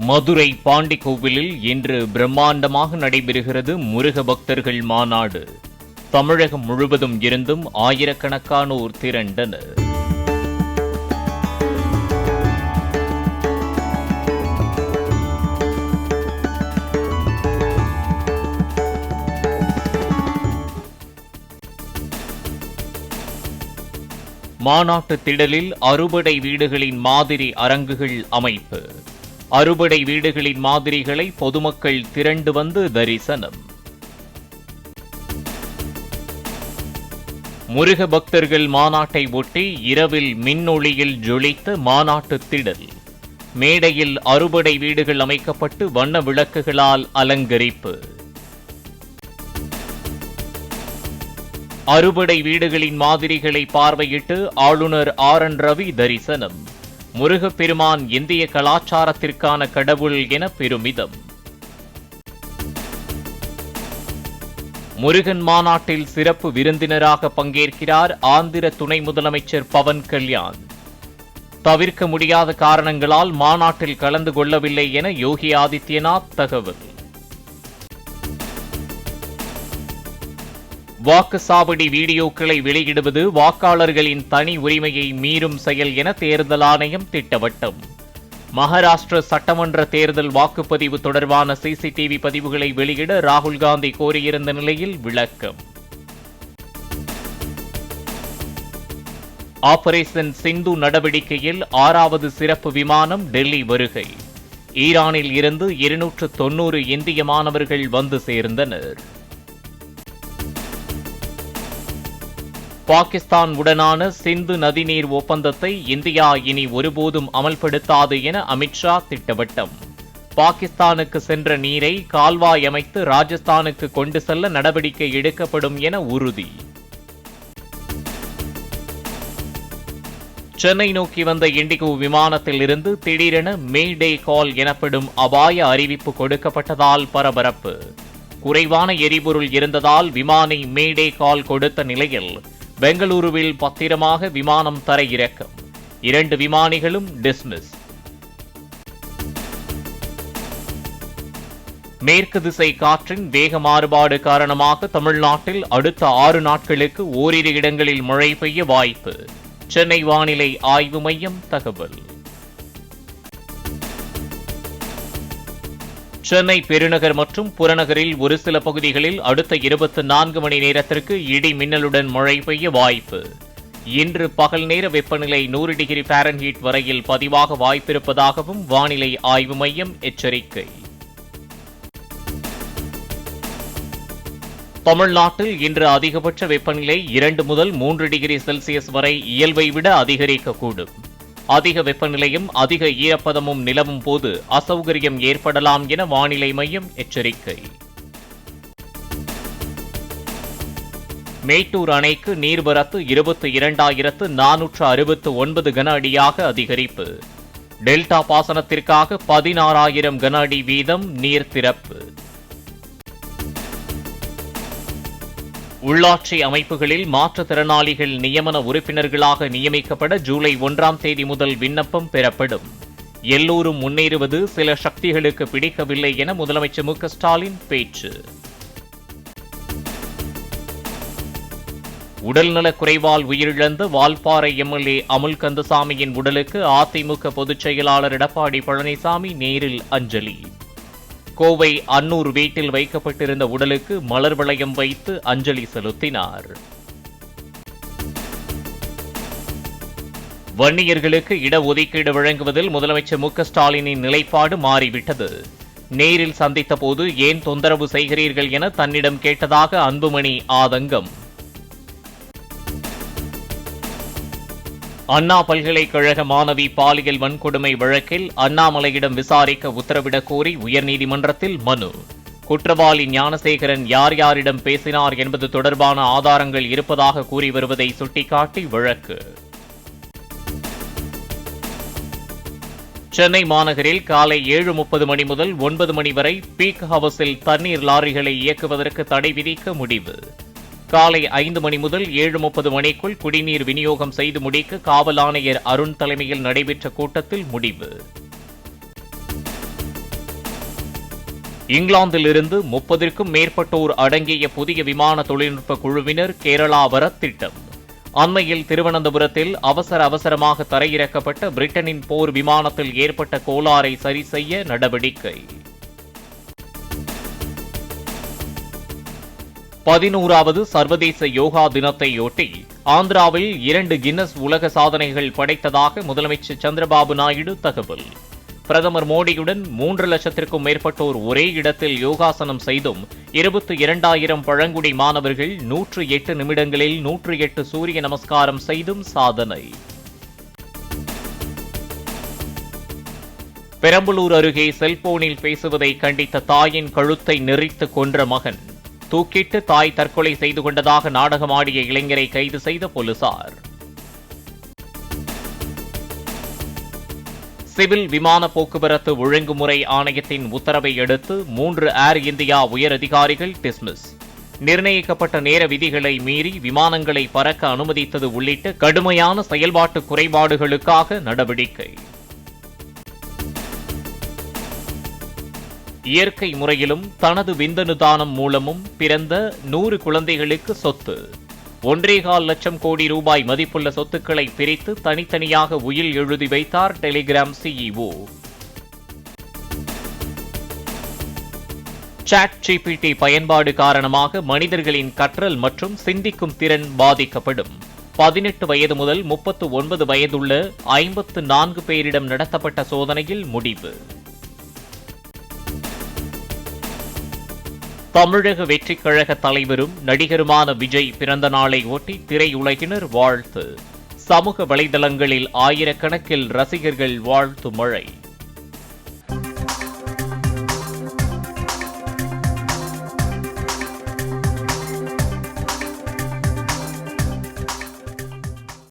மதுரை பாண்டி கோவிலில் இன்று பிரம்மாண்டமாக நடைபெறுகிறது முருக பக்தர்கள் மாநாடு. தமிழகம் முழுவதும் இருந்தும் ஆயிரக்கணக்கானோர் திரண்டனர். மாநாட்டு திடலில் அறுபடை வீடுகளின் மாதிரி அரங்குகள் அமைப்பு. அறுபடை வீடுகளின் மாதிரிகளை பொதுமக்கள் திரண்டு வந்து தரிசனம். முருக பக்தர்கள் மாநாட்டை ஒட்டி இரவில் மின்னொளியில் ஜொலித்த மாநாட்டு திடல். மேடையில் அறுபடை வீடுகள் அமைக்கப்பட்டு வண்ண விளக்குகளால் அலங்கரிப்பு. அறுபடை வீடுகளின் மாதிரிகளை பார்வையிட்டு ஆளுநர் RN ரவி தரிசனம். முருகப்பெருமான் இந்திய கலாச்சாரத்திற்கான கடவுள் என பெருமிதம். முருகன் மாநாட்டில் சிறப்பு விருந்தினராக பங்கேற்கிறார் ஆந்திர துணை முதலமைச்சர் பவன் கல்யாண். தவிர்க்க முடியாத காரணங்களால் மாநாட்டில் கலந்து கொள்ளவில்லை என யோகி ஆதித்யநாத் தகவல். வாக்குச்சாவடி வீடியோக்களை வெளியிடுவது வாக்காளர்களின் தனி உரிமையை மீறும் செயல் என தேர்தல் ஆணையம் திட்டவட்டம். மகாராஷ்டிர சட்டமன்ற தேர்தல் வாக்குப்பதிவு தொடர்பான CCTV பதிவுகளை வெளியிட ராகுல் காந்தி கோரியிருந்த நிலையில் விளக்கம். ஆபரேஷன் சிந்து நடவடிக்கையில் 6வது சிறப்பு விமானம் டெல்லி வருகை. ஈரானில் இருந்து 290 இந்திய மாணவர்கள் வந்து சேர்ந்தனர். பாகிஸ்தான் உடனான சிந்து நதிநீர் ஒப்பந்தத்தை இந்தியா இனி ஒருபோதும் அமல்படுத்தாது என அமித்ஷா திட்டவட்டம். பாகிஸ்தானுக்கு சென்ற நீரை கால்வாய் அமைத்து ராஜஸ்தானுக்கு கொண்டு செல்ல நடவடிக்கை எடுக்கப்படும் என உறுதி. சென்னை நோக்கி வந்த இண்டிகோ விமானத்தில் இருந்து திடீரென மே டே கால் எனப்படும் அபாய அறிவிப்பு கொடுக்கப்பட்டதால் பரபரப்பு. குறைவான எரிபொருள் இருந்ததால் விமானி மே டே கால் கொடுத்த நிலையில் பெங்களூருவில் பத்திரமாக விமானம் தரையிறக்கம். 2 விமானிகளும் டிஸ்மிஸ். மேற்கு திசை காற்றின் வேக மாறுபாடு காரணமாக தமிழ்நாட்டில் அடுத்த 6 நாட்களுக்கு ஓரிரு இடங்களில் மழை பெய்ய வாய்ப்பு. சென்னை வானிலை ஆய்வு மையம் தகவல். சென்னை பெருநகர் மற்றும் புறநகரில் ஒரு சில பகுதிகளில் அடுத்த 24 மணி நேரத்திற்கு இடி மின்னலுடன் மழை பெய்ய வாய்ப்பு. இன்று பகல் நேர வெப்பநிலை 100 டிகிரி ஃபாரன்ஹீட் வரையில் பதிவாக வாய்ப்பிருப்பதாகவும் வானிலை ஆய்வு மையம் எச்சரிக்கை. தமிழ்நாட்டில் இன்று அதிகபட்ச வெப்பநிலை 2 முதல் 3 டிகிரி செல்சியஸ் வரை இயல்பை விட அதிகரிக்கக்கூடும். அதிக வெப்பநிலையும் அதிக ஈரப்பதமும் நிலவும் போது அசௌகரியம் ஏற்படலாம் என வானிலை மையம் எச்சரிக்கை. மேட்டூர் அணைக்கு நீர்வரத்து 22,469 கன அடியாக அதிகரிப்பு. டெல்டா பாசனத்திற்காக 16,000 கன அடி வீதம் நீர் திறப்பு. உள்ளாட்சி அமைப்புகளில் மாற்றுத்திறனாளிகள் நியமன உறுப்பினர்களாக நியமிக்கப்பட ஜூலை 1ஆம் தேதி முதல் விண்ணப்பம் பெறப்படும். எல்லோரும் முன்னேறுவது சில சக்திகளுக்கு பிடிக்கவில்லை என முதலமைச்சர் மு க ஸ்டாலின் பேச்சு. உடல்நலக் குறைவால் உயிரிழந்த வால்பாறை MLA அமுல் கந்தசாமியின் உடலுக்கு அதிமுக பொதுச் செயலாளர் எடப்பாடி பழனிசாமி நேரில் அஞ்சலி. கோவை அன்னூர் வீட்டில் வைக்கப்பட்டிருந்த உடலுக்கு மலர் வளையம் வைத்து அஞ்சலி செலுத்தினார். வன்னியர்களுக்கு இடஒதுக்கீடு வழங்குவதில் முதலமைச்சர் மு க ஸ்டாலினின் நிலைப்பாடு மாறிவிட்டது. நேரில் சந்தித்த போது ஏன் தொந்தரவு செய்கிறீர்கள் என தன்னிடம் கேட்டதாக அன்புமணி ஆதங்கம். அண்ணா பல்கலைக்கழக மாணவி பாலியல் வன்கொடுமை வழக்கில் அண்ணாமலையிடம் விசாரிக்க உத்தரவிடக் கோரி உயர்நீதிமன்றத்தில் மனு. குற்றவாளி ஞானசேகரன் யார் யாரிடம் பேசினார் என்பது தொடர்பான ஆதாரங்கள் இருப்பதாக கூறி வருவதை சுட்டிக்காட்டி வழக்கு. சென்னை மாநகரில் காலை 7:30 மணி முதல் 9 மணி வரை பீக் ஹவர்ஸில் தண்ணீர் லாரிகளை இயக்குவதற்கு தடை விதிக்க முடிவு. காலை 5 மணி முதல் 7:30 மணிக்குள் குடிநீர் விநியோகம் செய்து முடிக்க காவல் ஆணையர் அருண் தலைமையில் நடைபெற்ற கூட்டத்தில் முடிவு. இங்கிலாந்திலிருந்து 30க்கும் மேற்பட்டோர் அடங்கிய புதிய விமான தொழில்நுட்ப குழுவினர் கேரளா வர திட்டம். அண்மையில் திருவனந்தபுரத்தில் அவசரமாக தரையிறக்கப்பட்ட பிரிட்டனின் போர் விமானத்தில் ஏற்பட்ட கோளாறை சரி செய்ய நடவடிக்கை. 11வது சர்வதேச யோகா தினத்தையொட்டி ஆந்திராவில் 2 கின்னஸ் உலக சாதனைகள் படைத்ததாக முதலமைச்சர் சந்திரபாபு நாயுடு தகவல். பிரதமர் மோடியுடன் 3 லட்சத்திற்கும் மேற்பட்டோர் ஒரே இடத்தில் யோகாசனம் செய்தும் 22,000 பழங்குடி மாணவர்கள் 108 நிமிடங்களில் 108 சூரிய நமஸ்காரம் செய்தும் சாதனை. பெரம்பலூர் அருகே செல்போனில் பேசுவதை கண்டித்த தாயின் கழுத்தை நெரித்து கொன்ற மகன். தூக்கிட்டு தாய் தற்கொலை செய்து கொண்டதாக நாடகமாடிய இளைஞரை கைது செய்த போலீசார். சிவில் விமான போக்குவரத்து ஒழுங்குமுறை ஆணையத்தின் உத்தரவை அடுத்து 3 ஏர் இந்தியா உயர் அதிகாரிகள் டிஸ்மிஸ். நிர்ணயிக்கப்பட்ட நேர விதிகளை மீறி விமானங்களை பறக்க அனுமதித்தது உள்ளிட்ட கடுமையான செயல்பாட்டு குறைபாடுகளுக்காக நடவடிக்கை. இயற்கை முறையிலும் தனது விந்தணு தானம் மூலமும் பிறந்த 100 குழந்தைகளுக்கு சொத்து. 1.25 லட்சம் கோடி ரூபாய் மதிப்புள்ள சொத்துக்களை பிரித்து தனித்தனியாக உயில் எழுதி வைத்தார் டெலிகிராம் சிஇஓ. ChatGPT பயன்பாடு காரணமாக மனிதர்களின் கற்றல் மற்றும் சிந்திக்கும் திறன் பாதிக்கப்படும். 18 வயது முதல் 39 வயதுள்ள 54 பேரிடம் நடத்தப்பட்ட சோதனையில் முடிவு. தமிழக வெற்றிக் கழக தலைவரும் நடிகருமான விஜய் பிறந்த நாளை ஒட்டி திரையுலகினர் வாழ்த்து. சமூக வலைதளங்களில் ஆயிரக்கணக்கில் ரசிகர்கள் வாழ்த்து மழை.